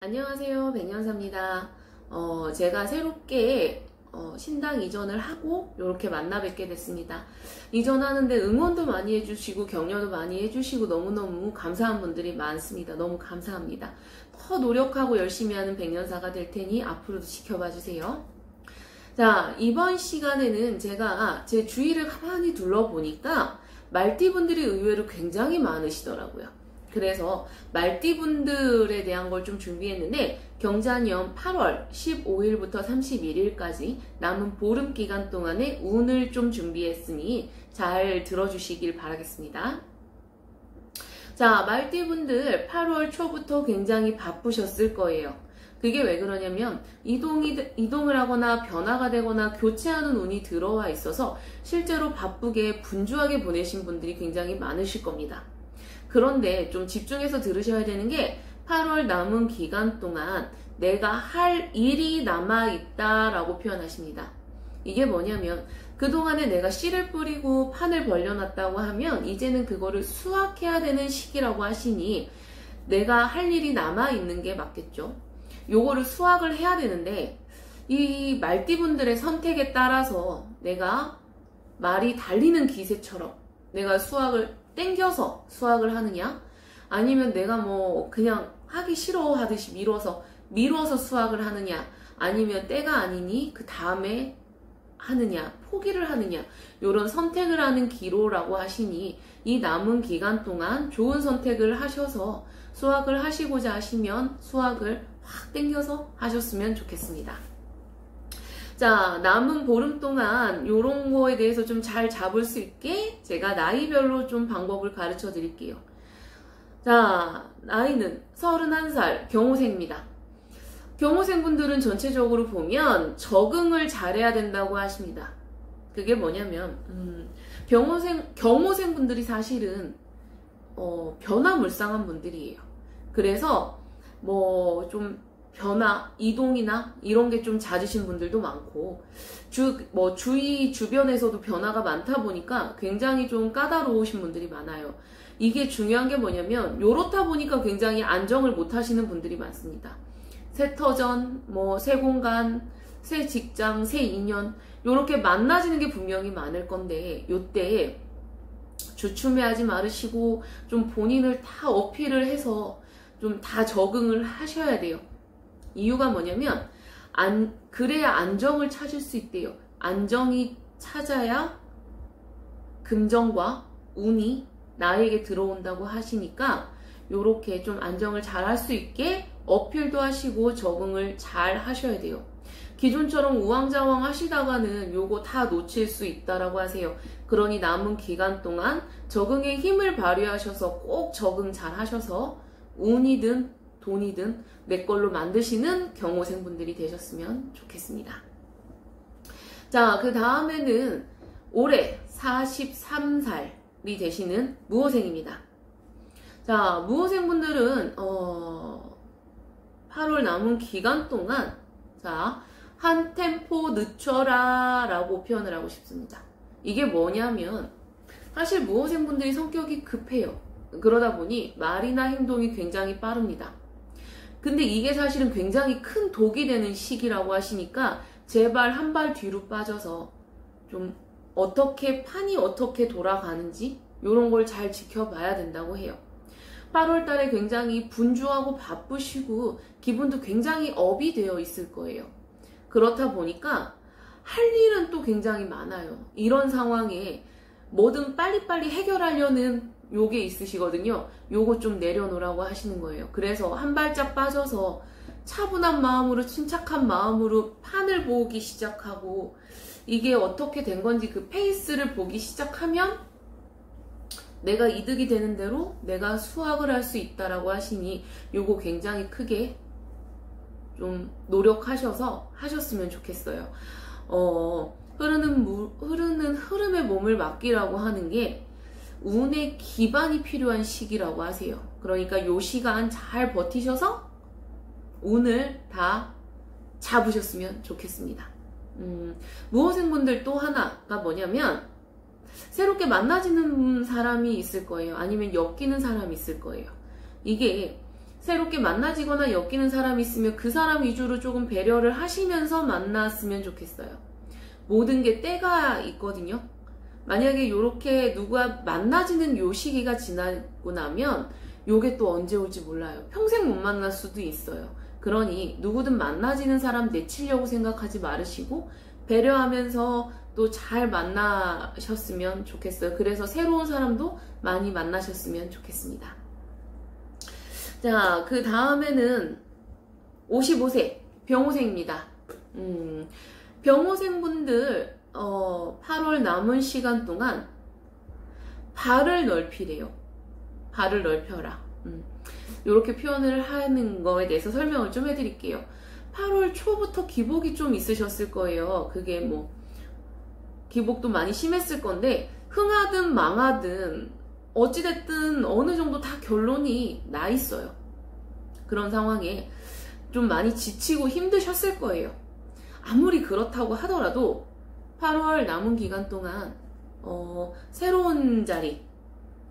안녕하세요. 백년사입니다. 제가 새롭게 신당 이전을 하고 이렇게 만나 뵙게 됐습니다. 이전하는데 응원도 많이 해주시고 격려도 많이 해주시고 너무너무 감사한 분들이 많습니다. 너무 감사합니다. 더 노력하고 열심히 하는 백년사가 될 테니 앞으로도 지켜봐 주세요. 자, 이번 시간에는 제가 제 주위를 가만히 둘러보니까 말띠분들이 의외로 굉장히 많으시더라고요. 그래서 말띠분들에 대한 걸 좀 준비했는데 경자년 8월 15일부터 31일까지 남은 보름 기간 동안의 운을 좀 준비했으니 잘 들어주시길 바라겠습니다. 자, 말띠분들 8월 초부터 굉장히 바쁘셨을 거예요. 그게 왜 그러냐면 이동을 하거나 변화가 되거나 교체하는 운이 들어와 있어서 실제로 바쁘게 분주하게 보내신 분들이 굉장히 많으실 겁니다. 그런데 좀 집중해서 들으셔야 되는 게 8월 남은 기간 동안 내가 할 일이 남아있다라고 표현하십니다. 이게 뭐냐면 그동안에 내가 씨를 뿌리고 판을 벌려놨다고 하면 이제는 그거를 수확해야 되는 시기라고 하시니 내가 할 일이 남아있는 게 맞겠죠. 요거를 수확을 해야 되는데 이 말띠분들의 선택에 따라서 내가 말이 달리는 기세처럼 내가 땡겨서 수확을 하느냐 아니면 내가 뭐 그냥 하기 싫어 하듯이 미뤄서 수확을 하느냐 아니면 때가 아니니 그 다음에 하느냐 포기를 하느냐 요런 선택을 하는 기로라고 하시니 이 남은 기간 동안 좋은 선택을 하셔서 수확을 하시고자 하시면 수확을 확 땡겨서 하셨으면 좋겠습니다. 자, 남은 보름 동안 요런 거에 대해서 좀 잘 잡을 수 있게 제가 나이별로 좀 방법을 가르쳐 드릴게요. 자, 나이는 31살 경호생입니다. 경호생분들은 전체적으로 보면 적응을 잘해야 된다고 하십니다. 그게 뭐냐면 경호생분들이 사실은 변화물상한 분들이에요. 그래서 뭐 좀 변화, 이동이나 이런 게 좀 잦으신 분들도 많고 주위 주변에서도 변화가 많다 보니까 굉장히 좀 까다로우신 분들이 많아요. 이게 중요한 게 뭐냐면 요렇다 보니까 굉장히 안정을 못 하시는 분들이 많습니다. 새 터전, 새 공간, 새 직장, 새 인연 요렇게 만나지는 게 분명히 많을 건데 요때 주춤해하지 마시고 좀 본인을 다 어필을 해서 좀 다 적응을 하셔야 돼요. 이유가 뭐냐면 그래야 안정을 찾을 수 있대요. 안정이 찾아야 금전과 운이 나에게 들어온다고 하시니까 요렇게 좀 안정을 잘 할 수 있게 어필도 하시고 적응을 잘 하셔야 돼요. 기존처럼 우왕좌왕 하시다가는 요거 다 놓칠 수 있다라고 하세요. 그러니 남은 기간 동안 적응의 힘을 발휘하셔서 꼭 적응 잘 하셔서 운이든 돈이든 내 걸로 만드시는 경호생분들이 되셨으면 좋겠습니다. 자, 그 다음에는 올해 43살이 되시는 무호생입니다. 자, 무호생분들은 8월 남은 기간 동안 한 템포 늦춰라 라고 표현을 하고 싶습니다. 이게 뭐냐면 사실 무호생분들이 성격이 급해요. 그러다 보니 말이나 행동이 굉장히 빠릅니다. 근데 이게 사실은 굉장히 큰 독이 되는 시기라고 하시니까 제발 한 발 뒤로 빠져서 좀 판이 어떻게 돌아가는지 이런 걸 잘 지켜봐야 된다고 해요. 8월 달에 굉장히 분주하고 바쁘시고 기분도 굉장히 업이 되어 있을 거예요. 그렇다 보니까 할 일은 또 굉장히 많아요. 이런 상황에 뭐든 빨리빨리 해결하려는 요게 있으시거든요. 요거 좀 내려놓으라고 하시는 거예요. 그래서 한 발짝 빠져서 차분한 마음으로 침착한 마음으로 판을 보기 시작하고 이게 어떻게 된 건지 그 페이스를 보기 시작하면 내가 이득이 되는 대로 내가 수확을 할 수 있다라고 하시니 요거 굉장히 크게 좀 노력하셔서 하셨으면 좋겠어요. 흐르는 흐름에 몸을 맡기라고 하는 게 운의 기반이 필요한 시기라고 하세요. 그러니까 요 시간 잘 버티셔서 운을 다 잡으셨으면 좋겠습니다. 무호생분들 또 하나가 뭐냐면 새롭게 만나지는 사람이 있을 거예요. 아니면 엮이는 사람이 있을 거예요. 이게 새롭게 만나지거나 엮이는 사람이 있으면 그 사람 위주로 조금 배려를 하시면서 만났으면 좋겠어요. 모든 게 때가 있거든요. 만약에 이렇게 누가 만나지는 요 시기가 지나고 나면 요게 또 언제 올지 몰라요. 평생 못 만날 수도 있어요. 그러니 누구든 만나지는 사람 내치려고 생각하지 말으시고 배려하면서 또 잘 만나셨으면 좋겠어요. 그래서 새로운 사람도 많이 만나셨으면 좋겠습니다. 자, 그 다음에는 55세 병호생입니다. 병호생분들 8월 남은 시간 동안 발을 넓히래요. 발을 넓혀라. 이렇게 표현을 하는 거에 대해서 설명을 좀 해드릴게요. 8월 초부터 기복이 좀 있으셨을 거예요. 그게 뭐 기복도 많이 심했을 건데 흥하든 망하든 어찌됐든 어느 정도 다 결론이 나 있어요. 그런 상황에 좀 많이 지치고 힘드셨을 거예요. 아무리 그렇다고 하더라도 8월 남은 기간 동안 새로운 자리,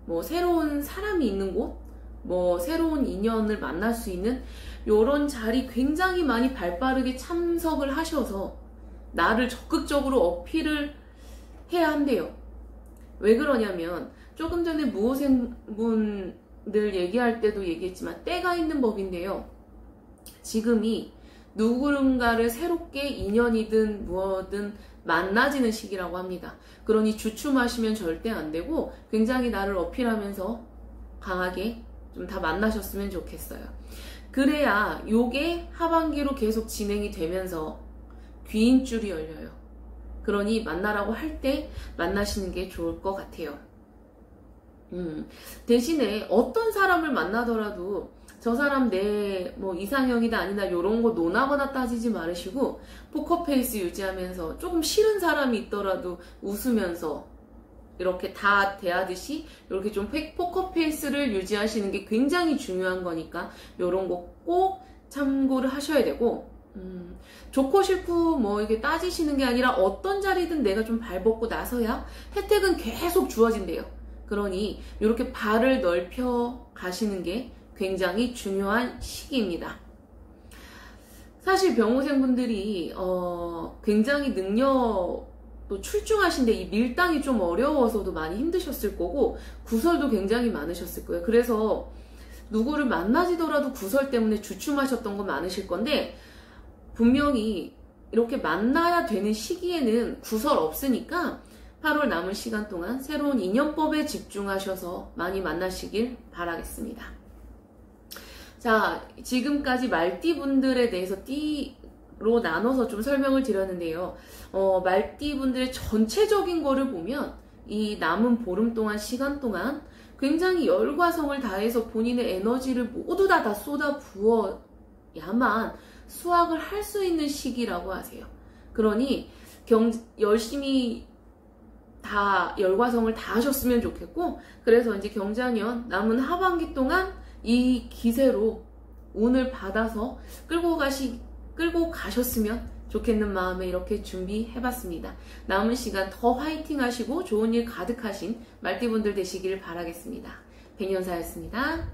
뭐 새로운 사람이 있는 곳, 뭐 새로운 인연을 만날 수 있는 요런 자리 굉장히 많이 발빠르게 참석을 하셔서 나를 적극적으로 어필을 해야 한대요. 왜 그러냐면 조금 전에 무호생분들 얘기할 때도 얘기했지만 때가 있는 법인데요. 지금이 누군가를 새롭게 인연이든 무엇든 만나지는 시기라고 합니다. 그러니 주춤하시면 절대 안 되고 굉장히 나를 어필하면서 강하게 좀 다 만나셨으면 좋겠어요. 그래야 요게 하반기로 계속 진행이 되면서 귀인줄이 열려요. 그러니 만나라고 할 때 만나시는 게 좋을 것 같아요. 대신에 어떤 사람을 만나더라도 저 사람 내 뭐 이상형이다 아니다 요런 거 논하거나 따지지 말으시고 포커페이스 유지하면서 조금 싫은 사람이 있더라도 웃으면서 이렇게 다 대하듯이 이렇게 좀 포커페이스를 유지하시는 게 굉장히 중요한 거니까 요런 거 꼭 참고를 하셔야 되고 좋고 싫고 뭐 이게 따지시는 게 아니라 어떤 자리든 내가 좀 발벗고 나서야 혜택은 계속 주어진대요. 그러니 이렇게 발을 넓혀 가시는 게 굉장히 중요한 시기입니다. 사실 병호생분들이 굉장히 능력도 출중하신데 이 밀당이 좀 어려워서도 많이 힘드셨을 거고 구설도 굉장히 많으셨을 거예요. 그래서 누구를 만나지더라도 구설 때문에 주춤하셨던 거 많으실 건데 분명히 이렇게 만나야 되는 시기에는 구설 없으니까 8월 남은 시간 동안 새로운 인연법에 집중하셔서 많이 만나시길 바라겠습니다. 자, 지금까지 말띠분들에 대해서 띠로 나눠서 좀 설명을 드렸는데요. 말띠분들의 전체적인 거를 보면 이 남은 보름 동안 시간 동안 굉장히 열과성을 다해서 본인의 에너지를 모두 다 쏟아 부어야만 수확을 할 수 있는 시기라고 하세요. 그러니 열심히 다 열과성을 다 하셨으면 좋겠고 그래서 이제 경자년 남은 하반기 동안 이 기세로 운을 받아서 끌고 가셨으면 좋겠는 마음에 이렇게 준비해봤습니다. 남은 시간 더 화이팅 하시고 좋은 일 가득하신 말띠분들 되시길 바라겠습니다. 백년사였습니다.